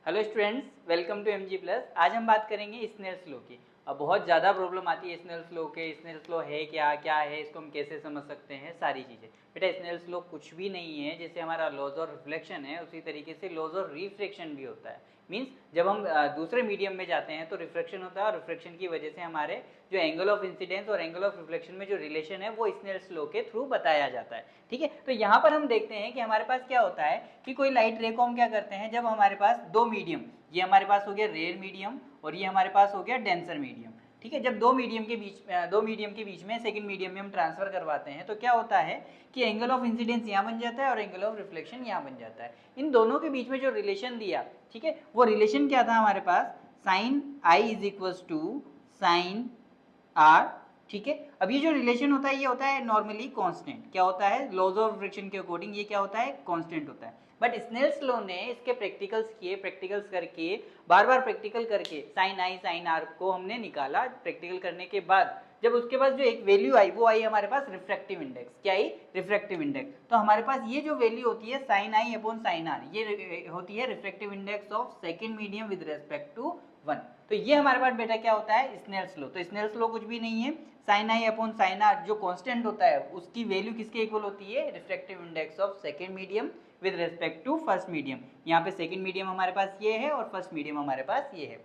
Hello students, welcome to MG plus. आज हम बात करेंगे स्नेल्स लॉ की। अब बहुत ज़्यादा प्रॉब्लम आती है स्नेल्स लॉ के। स्नेल्स लॉ है क्या, क्या है, इसको हम कैसे समझ सकते हैं, सारी चीज़ें। बेटा स्नेल्स लॉ कुछ भी नहीं है। जैसे हमारा लॉज और रिफ्लेक्शन है, उसी तरीके से लॉज और रिफ्रैक्शन भी होता है। मीन्स जब हम दूसरे मीडियम में जाते हैं तो रिफ्रैक्शन होता है, और रिफ्रैक्शन की वजह से हमारे जो एंगल ऑफ इंसिडेंस और एंगल ऑफ रिफ्लेक्शन में जो रिलेशन है वो स्नेल्स लॉ के थ्रू बताया जाता है। ठीक है, तो यहाँ पर हम देखते हैं कि हमारे पास क्या होता है कि कोई लाइट रे को हम क्या करते हैं, जब हमारे पास दो मीडियम, ये हमारे पास हो गया रेयर मीडियम और ये हमारे पास हो गया डेंसर मीडियम। ठीक है, जब दो मीडियम के बीच में सेकंड मीडियम में हम ट्रांसफर करवाते हैं तो क्या होता है कि एंगल ऑफ इंसिडेंस यहाँ बन जाता है और एंगल ऑफ रिफ्लेक्शन यहाँ बन जाता है। इन दोनों के बीच में जो रिलेशन दिया, ठीक है, वो रिलेशन क्या था हमारे पास, sine i is equal to sine r. ठीक है, अब ये जो रिलेशन होता है ये होता है नॉर्मली कांस्टेंट। क्या होता है, लॉज ऑफ रिफ्रैक्शन के अकॉर्डिंग ये क्या होता है, कांस्टेंट होता है। बट स्नेल्स लॉ ने इसके प्रैक्टिकल्स किए, प्रैक्टिकल्स करके बार बार प्रैक्टिकल करके साइन आई साइन आर को हमने निकाला। प्रैक्टिकल करने के बाद जब उसके पास जो एक वैल्यू आई वो आई हमारे पास रिफ्रैक्टिव इंडेक्स। क्या आई, रिफ्रैक्टिव इंडेक्स। तो हमारे पास ये जो वैल्यू होती है sine i upon sine r, ये होती है refractive index of second medium with respect to 1। तो ये हमारे पास बेटा क्या होता है, स्नेल्स लॉ। तो स्नेल्स लॉ कुछ भी नहीं है, sine i upon sine r जो कांस्टेंट होता है उसकी वैल्यू किसके इक्वल होती है, refractive index of second medium with respect to first medium. यहाँ पे सेकंड मीडियम हमारे पास ये है और फर्स्ट मीडियम हमारे पास ये है।